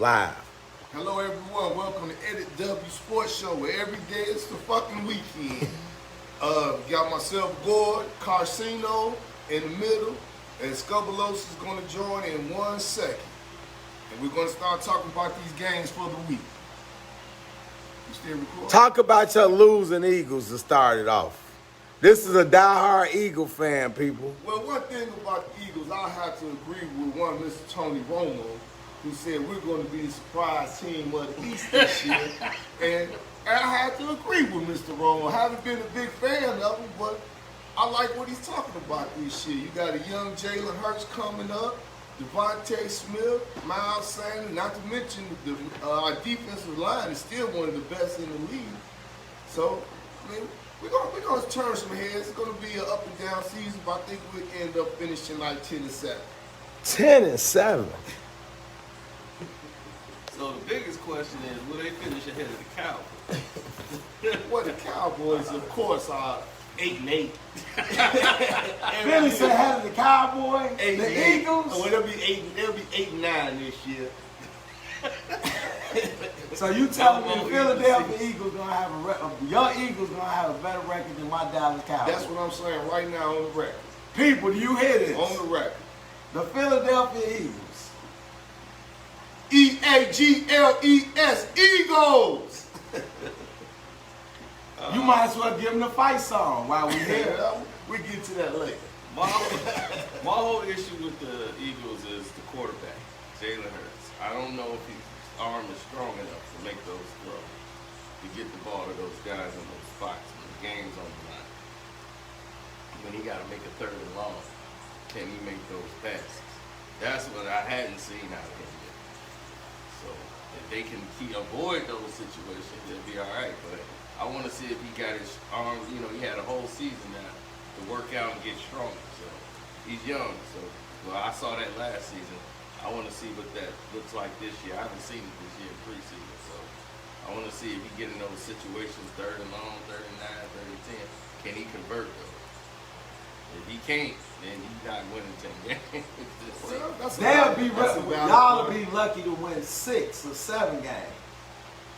Live. Hello, everyone. Welcome to Edit W Sports Show, where every day is the fucking weekend. Got myself, Gore, Karceno in the middle, and Scubulos is going to join in 1 second. And we're going to start talking about these games for the week. You still recording? Talk about your losing Eagles to start it off. This is a diehard Eagle fan, people. Well, one thing about the Eagles, I have to agree with one Mr. Tony Romo, who said we're going to be the surprise team of the East this year. And I have to agree with Mr. Romo. I haven't been a big fan of him, but I like what he's talking about this year. You got a young Jalen Hurts coming up, Devontae Smith, Miles Sanders, not to mention our defensive line is still one of the best in the league. So, I mean, we're gonna turn some heads. It's gonna be an up and down season, but I think we'll end up finishing like 10-7. 10-7. So the biggest question is, will they finish ahead of the Cowboys? Well, the Cowboys, of course, are 8-8. Finish ahead of the Cowboys, the Eagles. Well, they'll be 8-9 this year. So you telling me the Philadelphia Eagles gonna have your Eagles gonna have a better record than my Dallas Cowboys? That's what I'm saying right now on the record. People, do you hear this? On the record. The Philadelphia Eagles. E-A-G-L-E-S, Eagles! You might as well give them the fight song while we here. We get to that later. My whole issue with the Eagles is the quarterback, Jalen Hurts. I don't know if his arm is strong enough to make those throws, to get the ball to those guys in those spots when the game's on the line. When he got to make a 3rd and long, can he make those passes? That's what I hadn't seen out of him yet. So if they can avoid those situations, they'll be all right. But I want to see if he got his arms, he had a whole season now to work out and get stronger. So he's young. So I saw that last season. I want to see what that looks like this year. I haven't seen it this year in preseason. So I want to see if he get in those situations, 3rd and long, 3rd and 9, 3rd and 10. Can he convert those? If he can't, then he's not winning 10 games. Y'all will be lucky to win 6 or 7 games.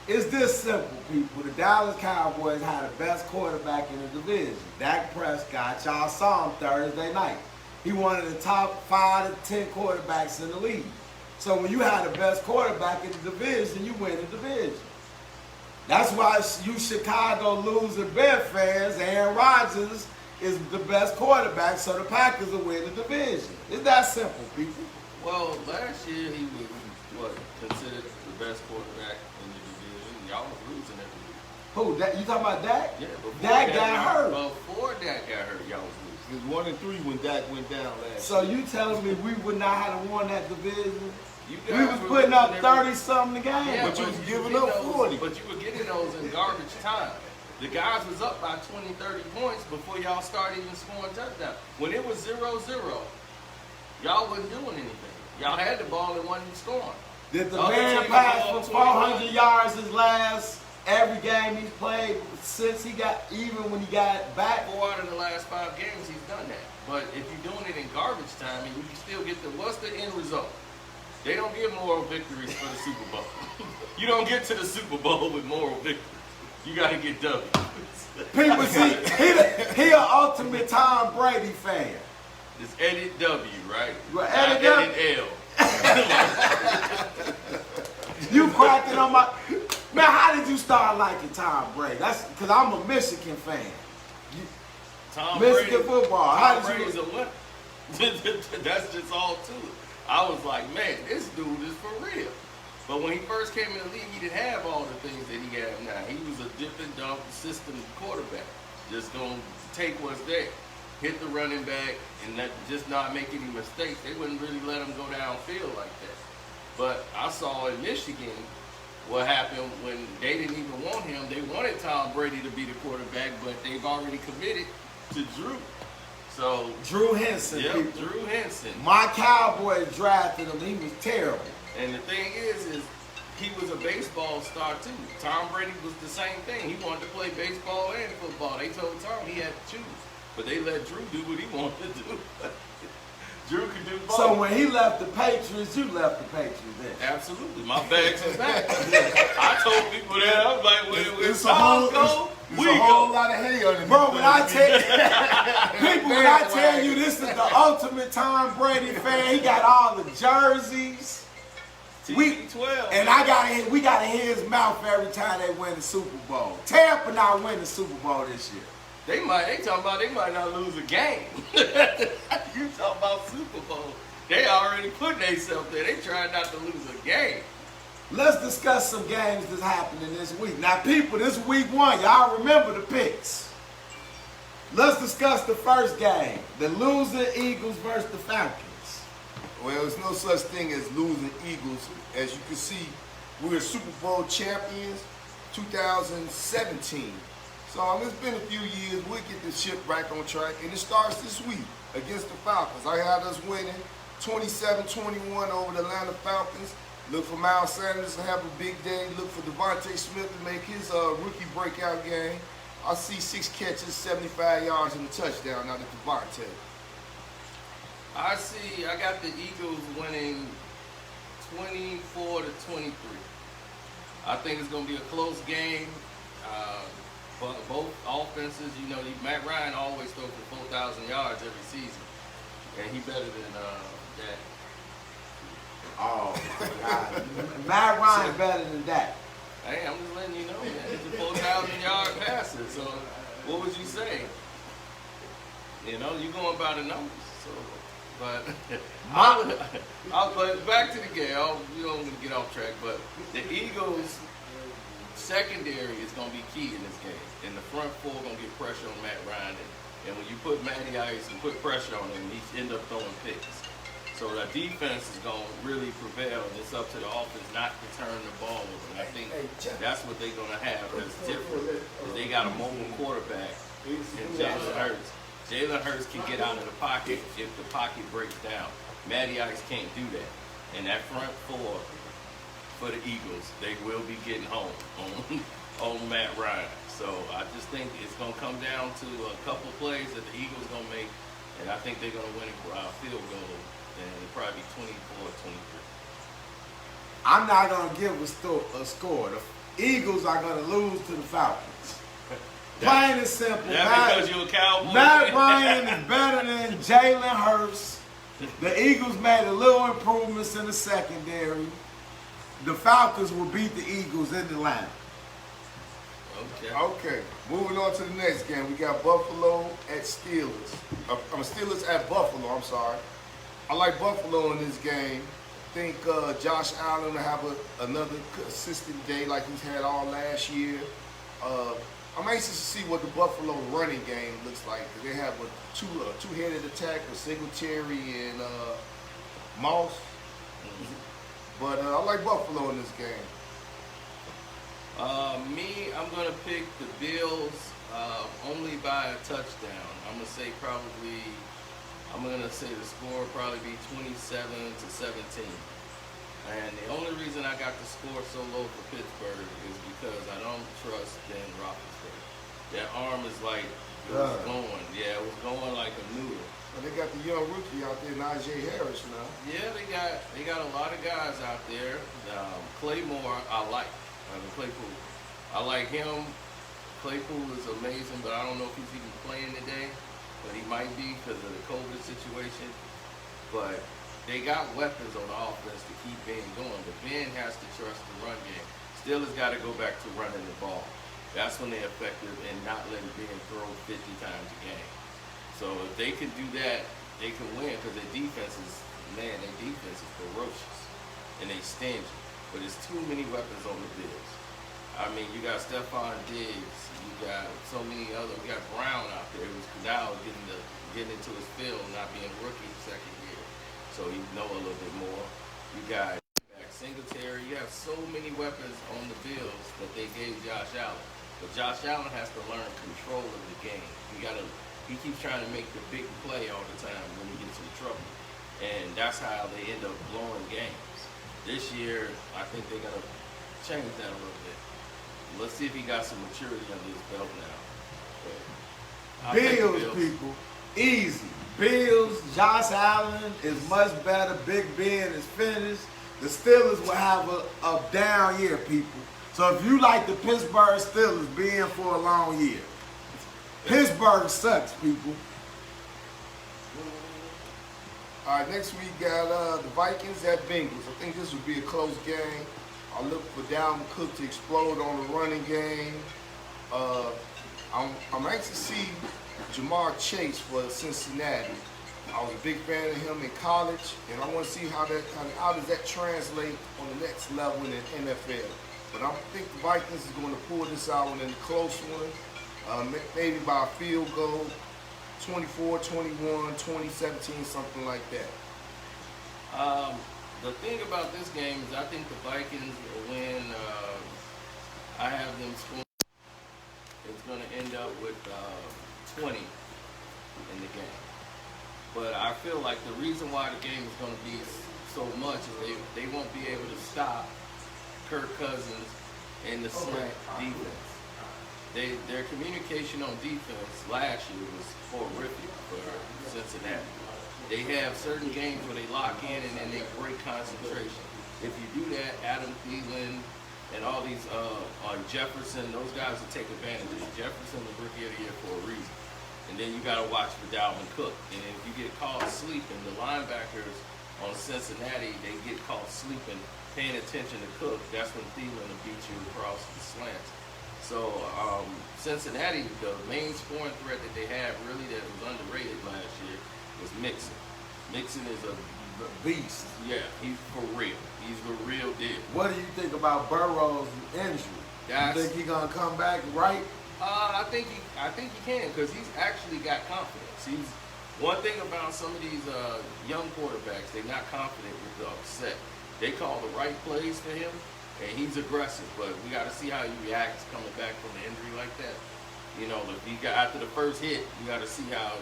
It's this simple, people. The Dallas Cowboys had the best quarterback in the division. Dak Prescott, y'all saw him Thursday night. He one of the top 5 to 10 quarterbacks in the league. So when you have the best quarterback in the division, you win the division. That's why you Chicago losing Bear fans, Aaron Rodgers is the best quarterback, so the Packers will win the division. It's that simple, people. Well, last year he was considered the best quarterback in the division. Y'all was losing every week. Who? You talking about Dak? Yeah, Dak got hurt. Before Dak got hurt, y'all was losing. It was 1-3 when Dak went down last So year. you telling me we would not have won that division? You We guys was were putting up losing 30-something a game. Yeah, But you was giving get up those- 40. But you were getting those in garbage time. The guys was up by 20, 30 points before y'all started even scoring touchdowns. When it was 0-0, y'all wasn't doing anything. Y'all had the ball and wasn't scoring. Did the Other man teams pass go for up 400 yards his last every game he's played since he got, even when he got back? 4 out of the last 5 games he's done that. But if you're doing it in garbage time and you can still get what's the end result? They don't get moral victories for the Super Bowl. You don't get to the Super Bowl with moral victories. You got to get W. People see, he an ultimate Tom Brady fan. It's edit W, right? Well, Not edit L. You cracking on my... Man, how did you start liking Tom Brady? That's because I'm a Michigan fan. Tom Michigan Brady, football. Tom How did Brady's a winner. That's just all to it. I was like, man, this dude is for real. But when he first came in the league, he didn't have all the things that he has now. He was a dip and dump system quarterback. Just gonna take what's there, hit the running back, and just not make any mistakes. They wouldn't really let him go downfield like that. But I saw in Michigan what happened when they didn't even want him. They wanted Tom Brady to be the quarterback, but they've already committed to Drew. So Drew Henson. yeah, People. Drew Henson. My Cowboys drafted him. He was terrible. And the thing is he was a baseball star too. Tom Brady was the same thing. He wanted to play baseball and football. They told Tom he had to choose, but they let Drew do what he wanted to do. Drew can do both. So when he left the Patriots, you left the Patriots then. Absolutely. My bags is back. I told people that. I was like, when It's a whole lot of hay on it. Bro, when I tell you this is the ultimate Tom Brady fan, he got all the jerseys. TB12. And we gotta hear his mouth every time they win the Super Bowl. Tampa not win the Super Bowl this year. They talking about they might not lose a game. You talking about Super Bowl. They already putting themselves there. They trying not to lose a game. Let's discuss some games that's happening this week. Now, people, this is week 1. Y'all remember the picks. Let's discuss the first game. The losing Eagles versus the Falcons. Well, there's no such thing as losing Eagles. As you can see, we're Super Bowl champions 2017. So it's been a few years. We'll get the ship back on track. And it starts this week against the Falcons. I had us winning 27-21 over the Atlanta Falcons. Look for Miles Sanders to have a big day. Look for Devontae Smith to make his rookie breakout game. I see 6 catches, 75 yards, and a touchdown out of Devontae. I got the Eagles winning 24-23. I think it's going to be a close game. But both offenses, Matt Ryan always throws for 4,000 yards every season. And he better than that. Oh, God. Matt Ryan better than that. Hey, I'm just letting you know, man. He's a 4,000-yard passer. So what would you say? You going by the numbers. So, but but back to the game. We don't want to get off track, but the Eagles' secondary is going to be key in this game. And the front four going to get pressure on Matt Ryan. And when you put Matty Ice and put pressure on him, he end up throwing picks. So the defense is going to really prevail, and it's up to the offense not to turn the ball over. And I think that's what they're going to have that's different. Is they got a mobile quarterback in Jalen Hurts. Jalen Hurts can get out of the pocket if the pocket breaks down. Matty Ice can't do that. And that front four for the Eagles, they will be getting home on Matt Ryan. So I just think it's going to come down to a couple of plays that the Eagles going to make, and I think they're going to win a field goal. And it'll probably be 24-23. I'm not going to give a score. The Eagles are going to lose to the Falcons. Plain and simple. Because you're a Cowboy. Matt Ryan is better than Jalen Hurts. The Eagles made a little improvements in the secondary. The Falcons will beat the Eagles in Atlanta. Okay. Moving on to the next game. We got Buffalo at Steelers. Steelers at Buffalo, I'm sorry. I like Buffalo in this game. I think Josh Allen will have another consistent day like he's had all last year. I'm anxious to see what the Buffalo running game looks like. They have a two-headed attack with Singletary and Moss. But I like Buffalo in this game. I'm going to pick the Bills only by a touchdown. I'm going to say the score will probably be 27-17. And the only reason I got the score so low for Pittsburgh is because I don't trust Ben Roethlisberger. That arm is like, it was going. Yeah, it was going like a noodle. Well, they got the young rookie out there, Najee Harris now. Yeah, they got a lot of guys out there. Claymore, I like. Claypool. I like him. Claypool is amazing, but I don't know if he's even playing today. But he might be because of the COVID situation. But they got weapons on the offense to keep Ben going. But Ben has to trust the run game. Steelers got to go back to running the ball. That's when they're effective and not letting Ben throw 50 times a game. So if they can do that, they can win because their defense is ferocious. And they stingy. But there's too many weapons on the Bills. I mean, you got Stephon Diggs. You got so many other. We got Brown out there who's now getting into his field, not being rookie second year. So he know a little bit more. You got Singletary. You have so many weapons on the Bills that they gave Josh Allen. But Josh Allen has to learn control of the game. He keeps trying to make the big play all the time when he gets in trouble. And that's how they end up blowing games. This year, I think they're going to change that a little bit. Let's see if he got some maturity under his belt now. Bills, people, easy. Bills, Josh Allen is much better. Big Ben is finished. The Steelers will have a down year, people. So if you like the Pittsburgh Steelers, be in for a long year. Pittsburgh sucks, people. All right, next we got the Vikings at Bingles. I think this would be a close game. I look for Dalvin Cook to explode on the running game. I'm anxious to see Jamar Chase for Cincinnati. I was a big fan of him in college, and I want to see how does that translate on the next level in the NFL. But I think the Vikings is going to pull this out in a close one, maybe by a field goal, 24-21, 2017, something like that. The thing about this game is I think the Vikings will win. I have them scoring. It's going to end up with 20 in the game. But I feel like the reason why the game is going to be so much is they won't be able to stop Kirk Cousins and the slant defense. Their communication on defense last year was horrific for Cincinnati. They have certain games where they lock in and then they break concentration. If you do that, Adam Thielen and all these Jefferson, those guys will take advantage of it. Jefferson was Rookie of the Year for a reason. And then you got to watch for Dalvin Cook. And if you get caught sleeping, the linebackers on Cincinnati, they get caught sleeping, paying attention to Cook. That's when Thielen will beat you across the slants. So Cincinnati, the main scoring threat that they have really that was underrated last year was Mixon. Mixon is a Beast. Yeah, he's for real. He's the real deal. What do you think about Burrow's injury? You think he's gonna come back right? I think he can because he's actually got confidence. One thing about some of these young quarterbacks, they're not confident with the upset. They call the right plays for him, and he's aggressive. But we got to see how he reacts coming back from an injury like that. You know, if he got after the first hit, we got to see how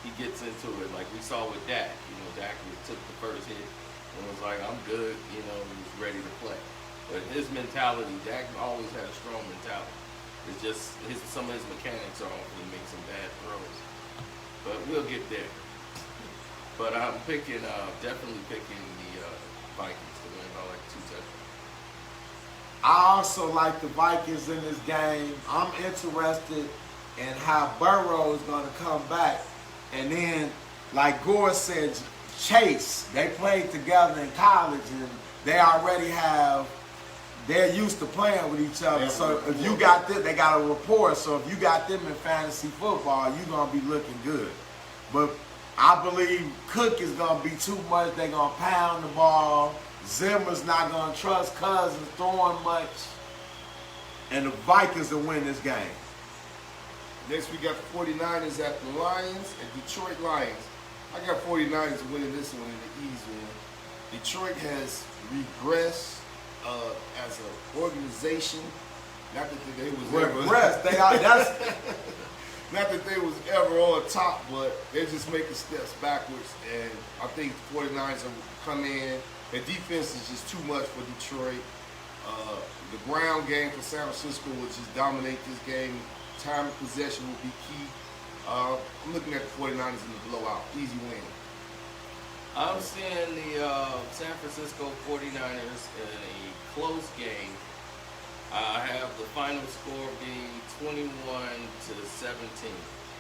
he gets into it. Like we saw with Dak. Dak took the first hit and was like, "I'm good." He was ready to play. But his mentality, Dak always had a strong mentality. It's just some of his mechanics are off and he makes some bad throws. But we'll get there. But I'm definitely picking the Vikings to win by like 2 touchdowns. I also like the Vikings in this game. I'm interested in how Burrow is going to come back. And then, like Gore said, Chase, they played together in college and they're used to playing with each other. So if you got them, they got a rapport. So if you got them in fantasy football, you're going to be looking good. But I believe Cook is going to be too much. They're going to pound the ball. Zimmer's not going to trust Cousins throwing much. And the Vikings will win this game. Next we got the 49ers at the Lions and Detroit Lions. I got 49ers winning this one in the easy one. Detroit has regressed as an organization. Not that they was not that they was ever on top, but they're just making steps backwards. And I think the 49ers will come in. Their defense is just too much for Detroit. The ground game for San Francisco will just dominate this game. Time of possession will be key. I'm looking at the 49ers in the blowout. Easy win. I'm seeing the San Francisco 49ers in a close game. I have the final score being 21-17.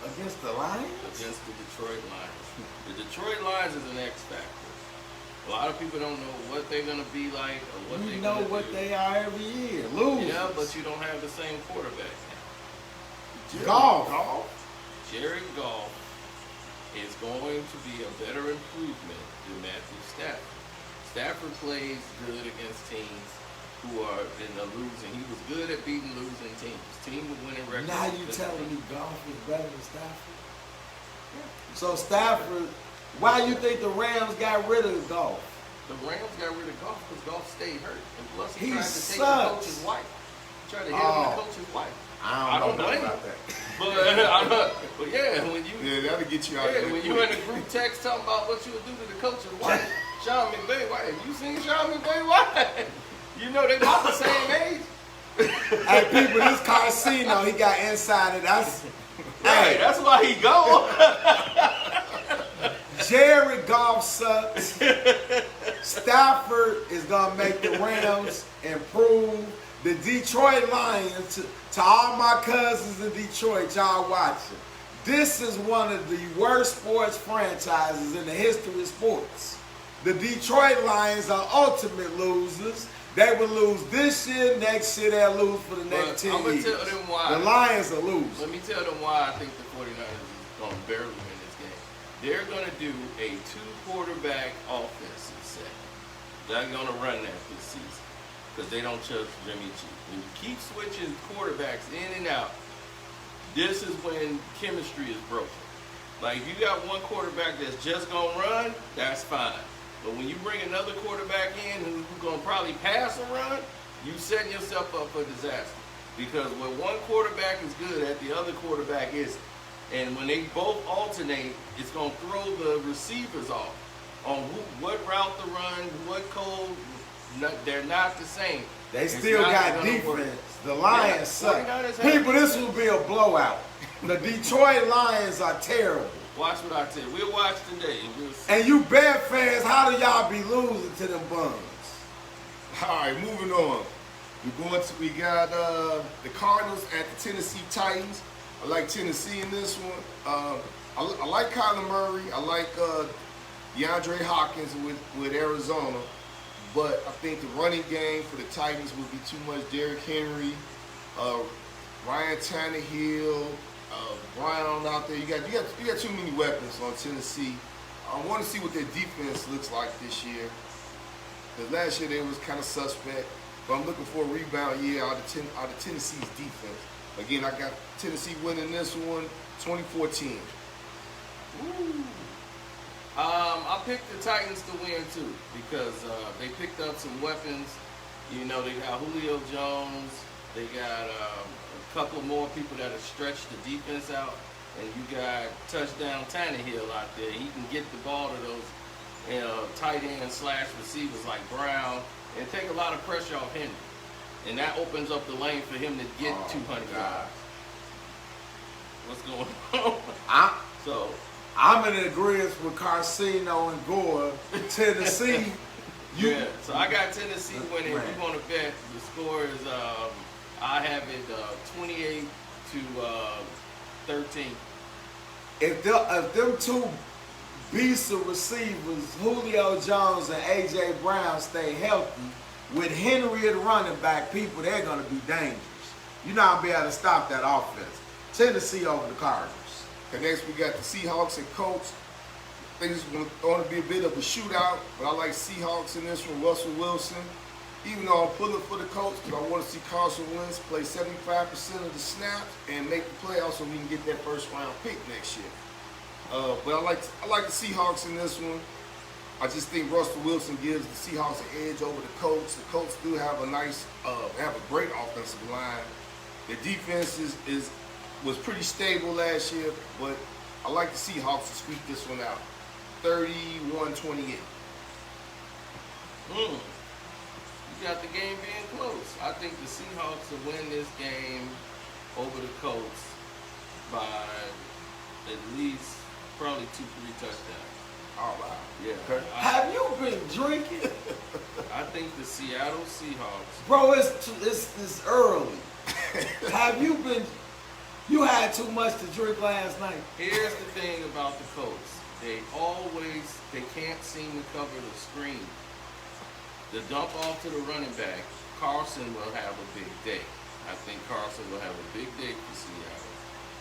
Against the Lions? Against the Detroit Lions. The Detroit Lions is an X factor. A lot of people don't know what they're going to be like or what they're going to do. You know what they are every year. Lose. Yeah, but you don't have the same quarterback now. Golf. Jared Goff is going to be a better improvement than Matthew Stafford. Stafford plays good against teams who are in the losing. He was good at beating losing teams. Team with winning records. Now you telling me Goff is better than Stafford? Yeah. So Stafford, why you think the Rams got rid of Goff? The Rams got rid of Goff because Goff stayed hurt. And plus he tried to sucks. take the coach's wife. He tried to hit him the coach's wife. I don't know blame about him. that. But yeah, when you that'll get you out of there. when you in the group text talking about what you would do to the coach's wife, Sean McVay, why have you seen Sean McVay? Why? You know they about the same age. Hey people, this Karceno, he got insider. That's that's why he gone. Jared Goff sucks. Stafford is gonna make the Rams improve. The Detroit Lions, to all my cousins in Detroit, y'all watching. This is one of the worst sports franchises in the history of sports. The Detroit Lions are ultimate losers. They will lose this year, next year they'll lose for the next 10 I'm gonna years. tell them why. The Lions are losers. Let me tell them why I think the 49ers is going to barely win this game. They're going to do a 2-quarterback offensive set. They're going to run that this season because they don't trust Jimmy G. When you keep switching quarterbacks in and out, this is when chemistry is broken. Like, if you got one quarterback that's just going to run, that's fine. But when you bring another quarterback in who's going to probably pass or run, you setting yourself up for disaster. Because when one quarterback is good at, the other quarterback isn't. And when they both alternate, it's going to throw the receivers off on what route to run, what code. They're not the same. They still got defense. Work. The Lions suck. People, this will be a blowout. The Detroit Lions are terrible. Watch what I tell you. We'll watch today. And you Bear fans, how do y'all be losing to them bums? All right, moving on. We got the Cardinals at the Tennessee Titans. I like Tennessee in this one. I like Kyler Murray. I like DeAndre Hopkins with Arizona. But I think the running game for the Titans would be too much. Derrick Henry, Ryan Tannehill, Brown out there. You got too many weapons on Tennessee. I want to see what their defense looks like this year. Because last year they was kind of suspect. But I'm looking for a rebound year out of Tennessee's defense. Again, I got Tennessee winning this one, 24-10. I picked the Titans to win too because they picked up some weapons. You know, they got Julio Jones. They got a couple more people that have stretched the defense out. And you got touchdown Tannehill out there. He can get the ball to those tight end / receivers like Brown and take a lot of pressure off Henry. And that opens up the lane for him to get 200 yards. What's going on? I'm in agreement with Karceno and Gore. Tennessee. Yeah, so I got Tennessee winning. If you want to bet, the score is, I have it 28-13. If them two beasts of receivers, Julio Jones and A.J. Brown, stay healthy, with Henry at running back, people, they're going to be dangerous. You're not going to be able to stop that offense. Tennessee over the Cardinals. And next we got the Seahawks and Colts. I think it's going to be a bit of a shootout, but I like Seahawks in this one. Russell Wilson. Even though I'm pulling for the Colts, because I want to see Carson Wentz play 75% of the snaps and make the playoffs so we can get that first round pick next year. But I like the Seahawks in this one. I just think Russell Wilson gives the Seahawks an edge over the Colts. The Colts do have have a great offensive line. Their defense was pretty stable last year, but I like the Seahawks to squeak this one out. 31-28. You got the game being close. I think the Seahawks will win this game over the Colts by at least probably 2-3 touchdowns. All right. Yeah. Have you been drinking? I think the Seattle Seahawks. Bro, it's early. Have you been? You had too much to drink last night. Here's the thing about the Colts. They can't seem to cover the screen. The dump off to the running back, Carson will have a big day. I think Carson will have a big day for Seattle.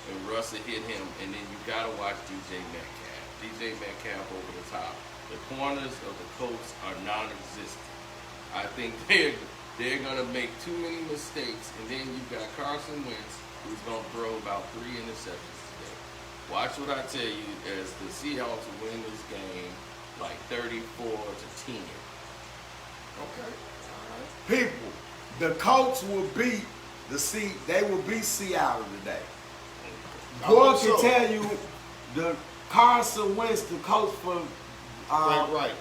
And Russ will hit him, and then you got to watch DJ Metcalf. DJ Metcalf over the top. The corners of the Colts are non-existent. I think they're going to make too many mistakes, and then you got Carson Wentz, who's going to throw about 3 interceptions today. Watch what I tell you as the Seahawks win this game like 34-10. Okay. All right. People, the Colts will beat they will beat Seattle today. Gore can tell you the Carson Wentz, the coach for right.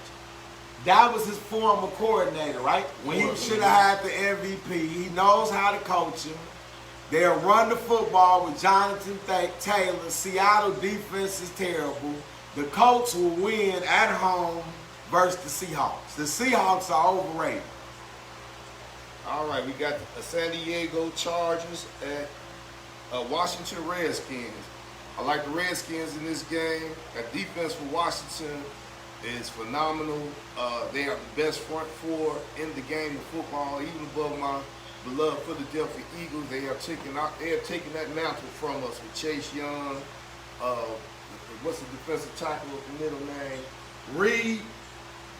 That was his former coordinator, right? When he should have had the MVP. He knows how to coach him. They'll run the football with Jonathan Taylor. Seattle defense is terrible. The Colts will win at home versus the Seahawks. The Seahawks are overrated. All right, we got the San Diego Chargers at Washington Redskins. I like the Redskins in this game. That defense for Washington is phenomenal. They are the best front four in the game of football, even above my beloved Philadelphia Eagles. They have taken that mantle from us with Chase Young. What's the defensive tackle with the middle name? Reed.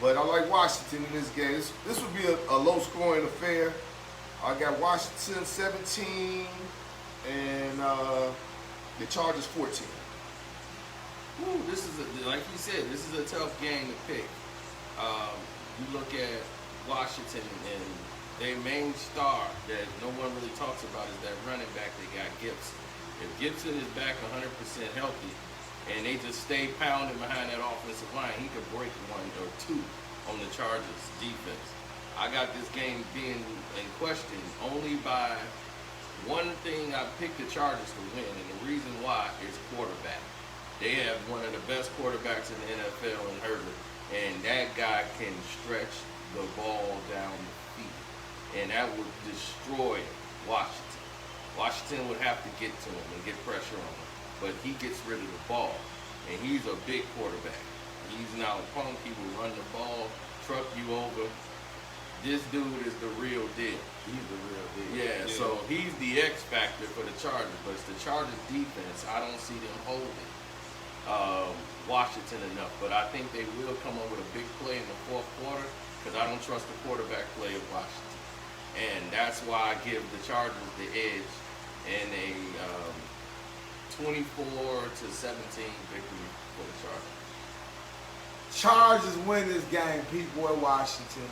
But I like Washington in this game. This would be a low-scoring affair. I got Washington 17 and the Chargers 14. Ooh, this is like you said, this is a tough game to pick. You look at Washington and their main star that no one really talks about is that running back they got, Gibson. If Gibson is back 100% healthy, and they just stay pounding behind that offensive line, he could break one or two on the Chargers defense. I got this game being in question only by one thing. I picked the Chargers to win, and the reason why is quarterback. They have one of the best quarterbacks in the NFL in Herbert, and that guy can stretch the ball down the field, and that would destroy Washington. Washington would have to get to him and get pressure on him, but he gets rid of the ball, and he's a big quarterback. He's not a punk. He will run the ball, truck you over. This dude is the real deal. He's the real deal. Yeah, so he's the X factor for the Chargers, but it's the Chargers defense. I don't see them holding Washington enough, but I think they will come up with a big play in the fourth quarter because I don't trust the quarterback play of Washington, and that's why I give the Chargers the edge in a 24-17 victory for the Chargers. Chargers win this game, people at Washington.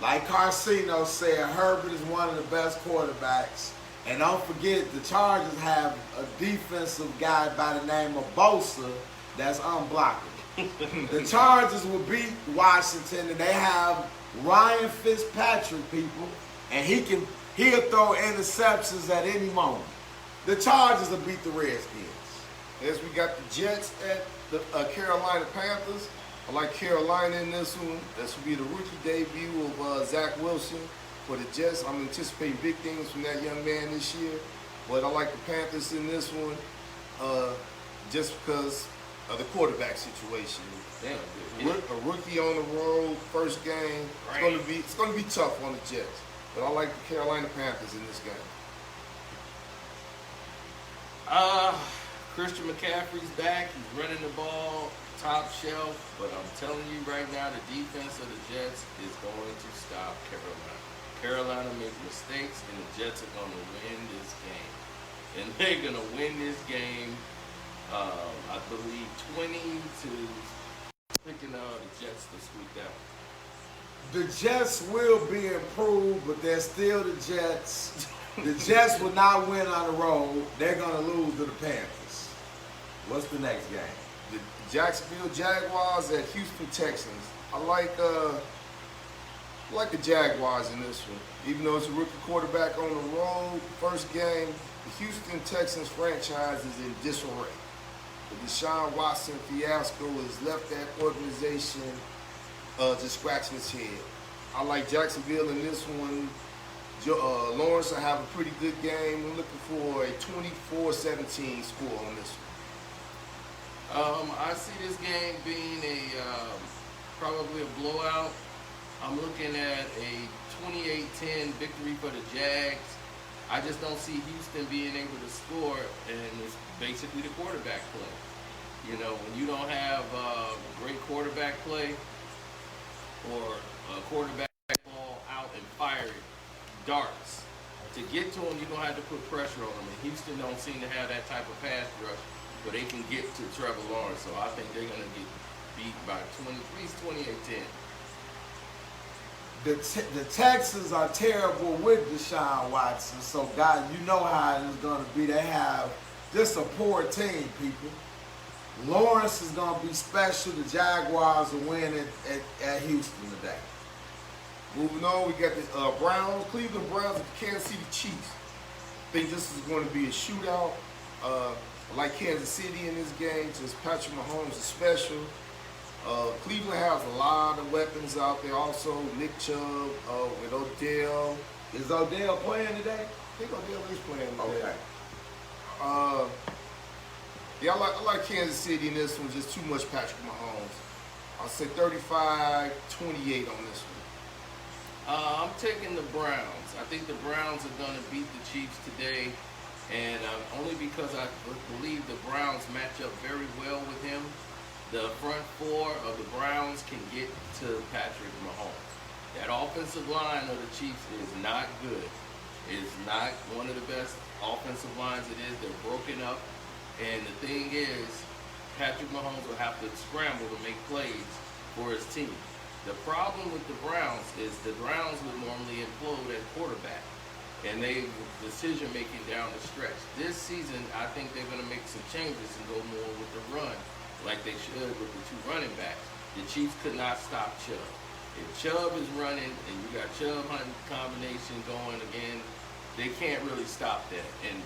Like Karceno said, Herbert is one of the best quarterbacks. And don't forget, the Chargers have a defensive guy by the name of Bosa that's unblockable. The Chargers will beat Washington, and they have Ryan Fitzpatrick, people, and he'll throw interceptions at any moment. The Chargers will beat the Redskins. As we got the Jets at the Carolina Panthers. I like Carolina in this one. This will be the rookie debut of Zach Wilson for the Jets. I'm anticipating big things from that young man this year. But I like the Panthers in this one just because of the quarterback situation. Damn, A rookie on the road, first game. It's going to be tough on the Jets. But I like the Carolina Panthers in this game. Christian McCaffrey's back. He's running the ball top shelf, but I'm telling you right now, the defense of the Jets is going to stop Carolina. Carolina makes mistakes, and the Jets are going to win this game. And they're going to win this game, I believe, 20 to picking the Jets to sweep that one. The Jets will be improved, but they're still the Jets. The Jets will not win on the road. They're going to lose to the Panthers. What's the next game? The Jacksonville Jaguars at Houston Texans. I like the Jaguars in this one. Even though it's a rookie quarterback on the road, first game, the Houston Texans franchise is in disarray. The Deshaun Watson fiasco has left that organization just scratching its head. I like Jacksonville in this one. Lawrence will have a pretty good game. We're looking for a 24-17 score on this one. I see this game being probably a blowout. I'm looking at a 28-10 victory for the Jags. I just don't see Houston being able to score, and it's basically the quarterback play. You know, when you don't have great quarterback play or a quarterback ball out and fire darts, to get to them, you're going to have to put pressure on them. And Houston don't seem to have that type of pass rush where they can get to Trevor Lawrence. So I think they're going to get beat by at least 28-10. The Texans are terrible with Deshaun Watson, so guys, you know how it is going to be. They have just a poor team, people. Lawrence is going to be special. The Jaguars will win at Houston today. Moving on, we got the Cleveland Browns and the Kansas City Chiefs. I think this is going to be a shootout. I like Kansas City in this game. Just Patrick Mahomes is special. Cleveland has a lot of weapons out there. Also, Nick Chubb with Odell. Is Odell playing today? I think Odell is playing today. Okay. Yeah, I like Kansas City in this one. Just too much Patrick Mahomes. I'll say 35-28 on this one. I'm taking the Browns. I think the Browns are going to beat the Chiefs today, and only because I believe the Browns match up very well with him. The front four of the Browns can get to Patrick Mahomes. That offensive line of the Chiefs is not good. It's not one of the best offensive lines it is. They're broken up. And the thing is, Patrick Mahomes will have to scramble to make plays for his team. The problem with the Browns is the Browns would normally implode at quarterback, and they decision making down the stretch. This season, I think they're going to make some changes and go more with the run, like they should with the two running backs. The Chiefs could not stop Chubb. If Chubb is running and you got Chubb Hunt combination going again, they can't really stop that. And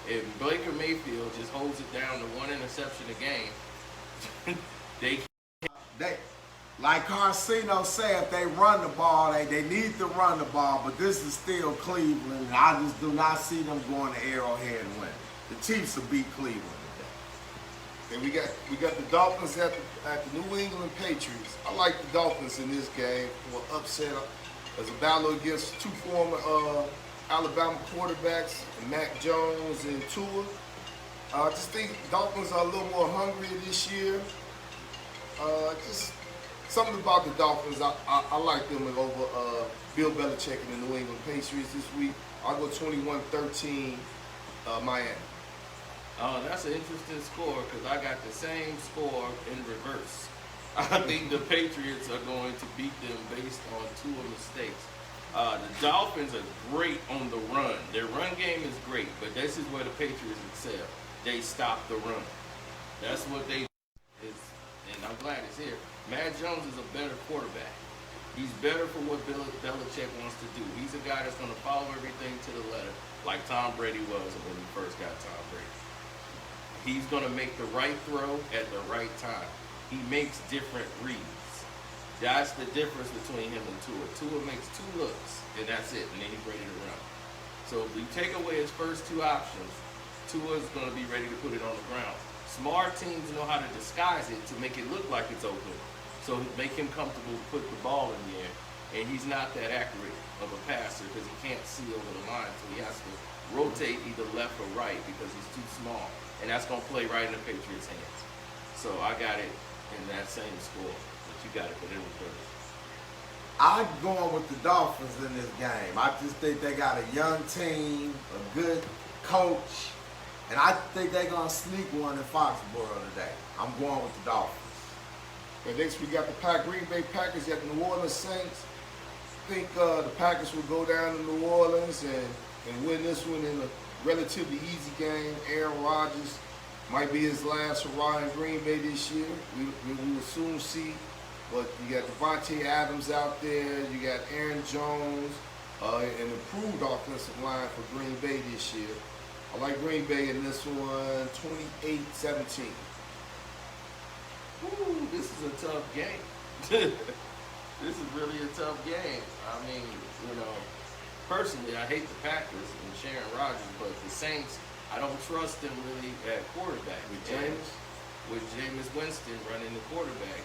if Baker Mayfield just holds it down to one interception a game, they like Karceno said, if they run the ball, they need to run the ball, but this is still Cleveland, and I just do not see them going to Arrowhead and win. The Chiefs will beat Cleveland today. And we got the Dolphins at the New England Patriots. I like the Dolphins in this game for an upset. As a battle against two former Alabama quarterbacks, Mac Jones and Tua. I just think the Dolphins are a little more hungry this year. Just something about the Dolphins. I like them over Bill Belichick and the New England Patriots this week. I'll go 21-13 Miami. That's an interesting score because I got the same score in reverse. I think the Patriots are going to beat them based on two mistakes. The Dolphins are great on the run. Their run game is great, but this is where the Patriots excel. They stop the run. That's what they do. And I'm glad it's here. Matt Jones is a better quarterback. He's better for what Bill Belichick wants to do. He's a guy that's going to follow everything to the letter, like Tom Brady was when we first got Tom Brady. He's going to make the right throw at the right time. He makes different reads. That's the difference between him and Tua. Tua makes two looks, and that's it, and then he's ready to run. So if we take away his first two options, Tua's going to be ready to put it on the ground. Smart teams know how to disguise it to make it look like it's open, so make him comfortable to put the ball in the air. And he's not that accurate of a passer because he can't see over the line, so he has to rotate either left or right because he's too small. And that's going to play right in the Patriots' hands. So I got it in that same score. You got it, but in reverse. I'm going with the Dolphins in this game. I just think they got a young team, a good coach, and I think they're going to sneak one in Foxborough today. I'm going with the Dolphins. And next we got the Green Bay Packers at the New Orleans Saints. I think the Packers will go down to New Orleans and win this one in a relatively easy game. Aaron Rodgers might be his last hurrah in Green Bay this year. We will soon see. But you got Devontae Adams out there. You got Aaron Jones, an improved offensive line for Green Bay this year. I like Green Bay in this one, 28-17. Ooh, this is a tough game. This is really a tough game. I mean, personally, I hate the Packers and Sharon Rodgers, but the Saints, I don't trust them really at quarterback. With Jameis Winston running the quarterback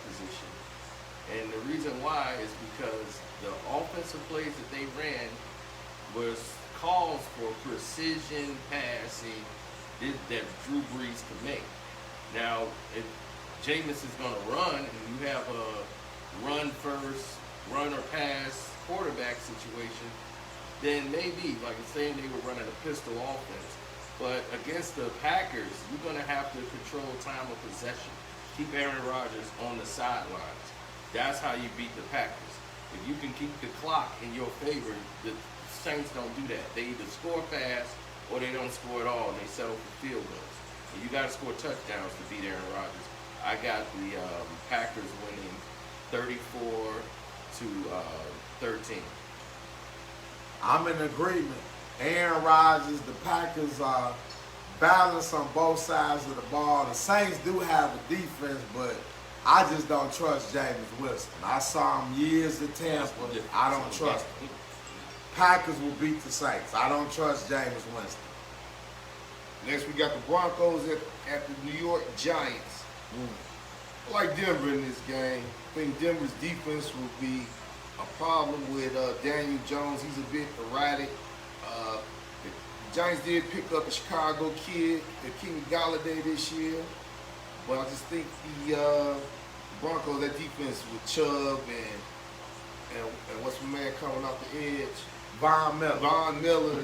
position. And the reason why is because the offensive plays that they ran was calls for precision passing that Drew Brees could make. Now, if Jameis is going to run and you have a run first, run or pass quarterback situation, then maybe, like I'm saying, they were running a pistol offense. But against the Packers, you're going to have to control time of possession. Keep Aaron Rodgers on the sidelines. That's how you beat the Packers. If you can keep the clock in your favor, the Saints don't do that. They either score fast or they don't score at all, and they settle for field goals. And you got to score touchdowns to beat Aaron Rodgers. I got the Packers winning 34-13. I'm in agreement. Aaron Rodgers, the Packers balance on both sides of the ball. The Saints do have a defense, but I just don't trust Jameis Winston. I saw him years at Tampa. I don't trust him. Packers will beat the Saints. I don't trust Jameis Winston. Next, we got the Broncos at the New York Giants. I like Denver in this game. I think Denver's defense will be a problem with Daniel Jones. He's a bit erratic. The Giants did pick up a Chicago kid, Kenny Galladay, this year. But I just think the Broncos, that defense with Chubb and what's my man coming off the edge? Von Miller.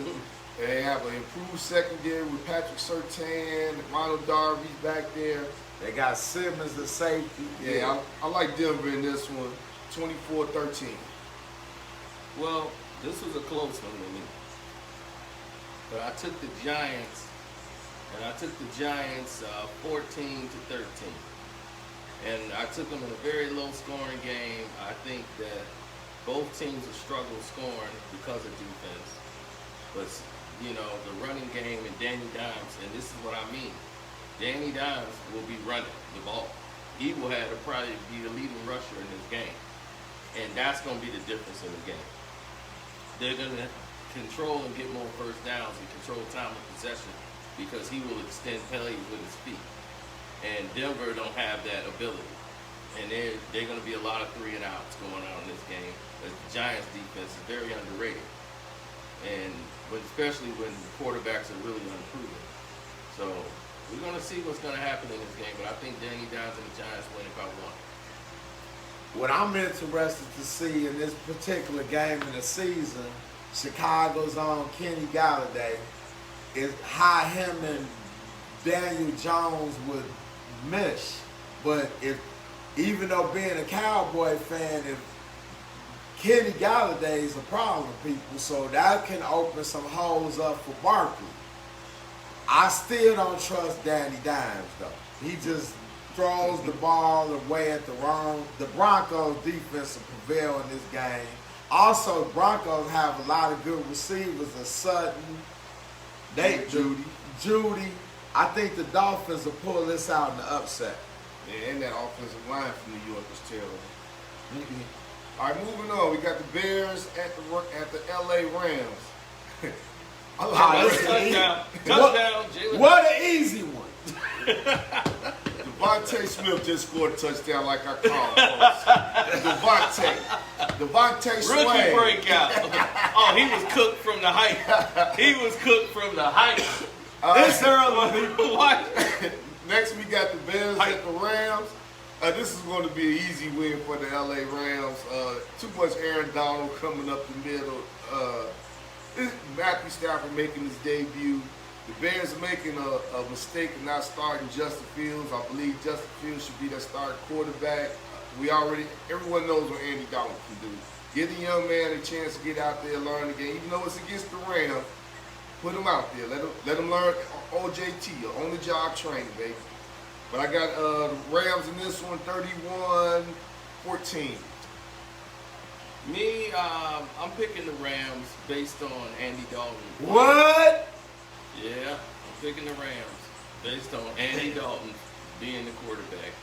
They have an improved secondary with Patrick Surtain, Ronald Darby's back there. They got Simmons at safety. Yeah, I like Denver in this one, 24-13. Well, this was a close one to me. But I took the Giants, and I took the Giants 14-13. And I took them in a very low-scoring game. I think that both teams have struggled scoring because of defense. But, you know, the running game and Danny Dimes, and this is what I mean. Danny Dimes will be running the ball. He will have to probably be the leading rusher in this game. And that's going to be the difference in the game. They're going to control and get more first downs and control time of possession because he will extend plays with his feet. And Denver don't have that ability. And they're going to be a lot of 3 and outs going on in this game. The Giants defense is very underrated. But especially when the quarterbacks are really unproven. So we're going to see what's going to happen in this game. But I think Danny Dimes and the Giants win by 1. What I'm interested to see in this particular game in the season, Chicago's own Kenny Galladay, is how him and Daniel Jones would mesh. But even though being a Cowboy fan, if Kenny Galladay is a problem, people, so that can open some holes up for Barkley. I still don't trust Danny Dimes, though. He just throws the ball away at the Broncos defense will prevail in this game. Also, Broncos have a lot of good receivers. Sutton, Judy. I think the Dolphins will pull this out in the upset. Yeah, and that offensive line from New York is terrible. All right, moving on. We got the Bears at the LA Rams. Touchdown, Jalen. What an easy one. Devontae Smith just scored a touchdown like I called. Devontae Sway. Rookie breakout. Oh, he was cooked from the height. This early, people. Next, we got the Bears at the Rams. This is going to be an easy win for the LA Rams. Too much Aaron Donald coming up the middle. Matthew Stafford making his debut. The Bears are making a mistake of not starting Justin Fields. I believe Justin Fields should be their starting quarterback. Everyone knows what Andy Dalton can do. Give the young man a chance to get out there and learn the game. Even though it's against the Rams, put him out there. Let him learn OJT, on the job training, baby. But I got the Rams in this one, 31-14. Me, I'm picking the Rams based on Andy Dalton. What? Yeah, I'm picking the Rams based on Andy Dalton being the quarterback.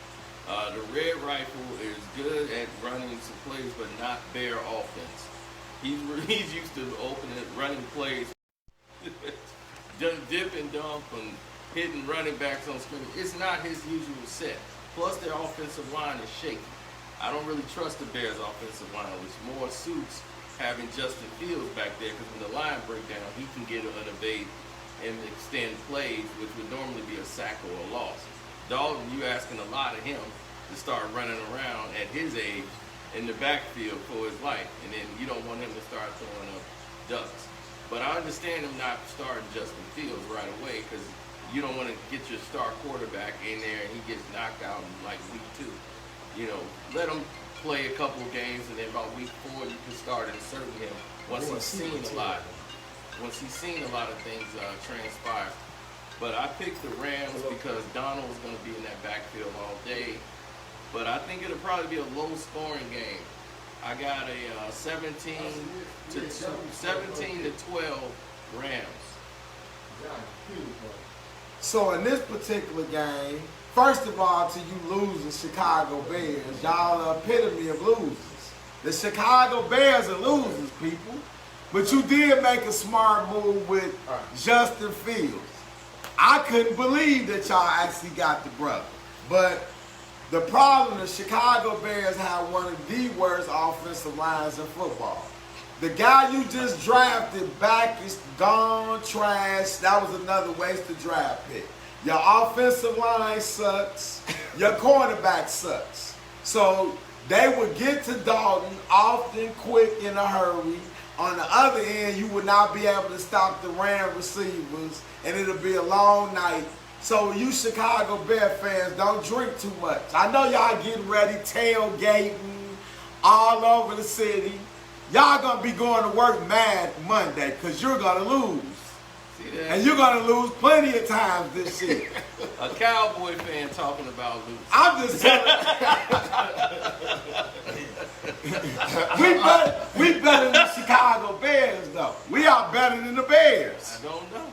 The Red Rifle is good at running some plays, but not Bear offense. He's used to running plays, dip and dump and hitting running backs on screen. It's not his usual set. Plus, their offensive line is shaky. I don't really trust the Bears' offensive line, which more suits having Justin Fields back there, because when the line breaks down, he can get an evade and extend plays, which would normally be a sack or a loss. Dalton, you asking a lot of him to start running around at his age in the backfield for his life, and then you don't want him to start throwing up ducks. But I understand him not starting Justin Fields right away, because you don't want to get your star quarterback in there and he gets knocked out in like week 2. You know, let him play a couple of games, and then about week 4 you can start inserting him once he's seen a lot. Once he's seen a lot of things transpire. But I picked the Rams because Donald was going to be in that backfield all day. But I think it'll probably be a low-scoring game. I got a 17-12 Rams. So in this particular game, first of all, to you losing Chicago Bears, y'all are epitome of losers. The Chicago Bears are losers, people. But you did make a smart move with Justin Fields. I couldn't believe that y'all actually got the brother. But the problem, the Chicago Bears have one of the worst offensive lines in football. The guy you just drafted back is gone, trash. That was another wasted draft pick. Your offensive line sucks. Your cornerback sucks. So they would get to Dalton often, quick, in a hurry. On the other end, you would not be able to stop the Ram receivers, and it'll be a long night. So you Chicago Bear fans, don't drink too much. I know y'all getting ready, tailgating all over the city. Y'all gonna be going to work mad Monday because you're gonna lose. See that? And you're gonna lose plenty of times this year. A Cowboy fan talking about losing. I'm just telling we better than the Chicago Bears, though. We are better than the Bears. I don't know.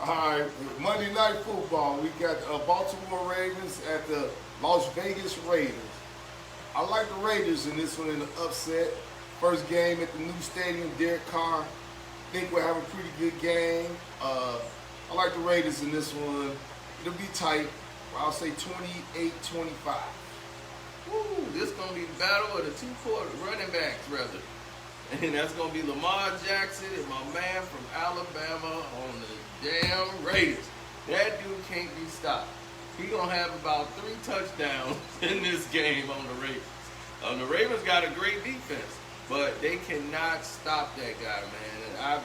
All right, Monday Night Football. We got Baltimore Ravens at the Las Vegas Raiders. I like the Raiders in this one in the upset. First game at the new stadium, Derek Carr. Think we'll have a pretty good game. I like the Raiders in this one. It'll be tight. I'll say 28-25. Woo, this going to be the battle of the two running backs, rather. And that's going to be Lamar Jackson and my man from Alabama on the damn Raiders. That dude can't be stopped. He going to have about 3 touchdowns in this game on the Ravens. The Ravens got a great defense, but they cannot stop that guy, man. And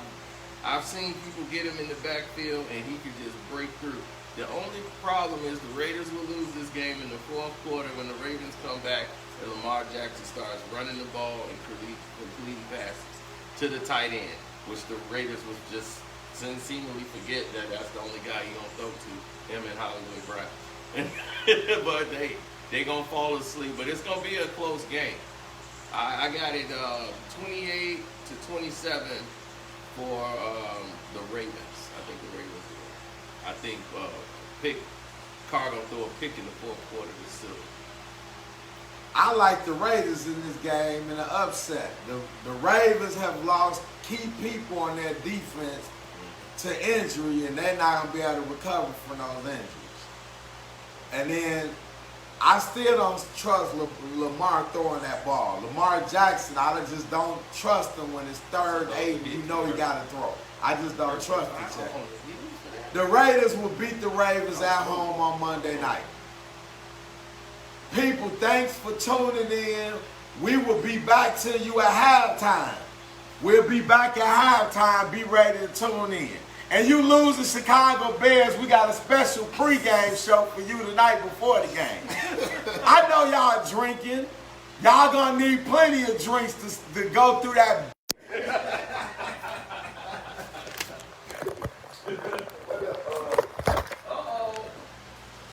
I've seen people get him in the backfield, and he can just break through. The only problem is the Raiders will lose this game in the fourth quarter when the Ravens come back and Lamar Jackson starts running the ball and completing passes to the tight end, which the Raiders would just seemingly forget that that's the only guy you're going to throw to, him and Hollywood Brown. But they going to fall asleep. But it's going to be a close game. I got it 28-27 for the Ravens. I think the Ravens will. I think Carr gonna throw a pick in the fourth quarter to seal it. I like the Raiders in this game in an upset. The Ravens have lost key people on their defense to injury, and they're not going to be able to recover from those injuries. And then I still don't trust Lamar throwing that ball. Lamar Jackson, I just don't trust him when it's 3rd, 8, you know he got to throw. I just don't trust the check. The Raiders will beat the Ravens at home on Monday night. People, thanks for tuning in. We will be back to you at halftime. We'll be back at halftime. Be ready to tune in. And you lose the Chicago Bears, we got a special pregame show for you tonight before the game. I know y'all drinking. Y'all gonna need plenty of drinks to go through that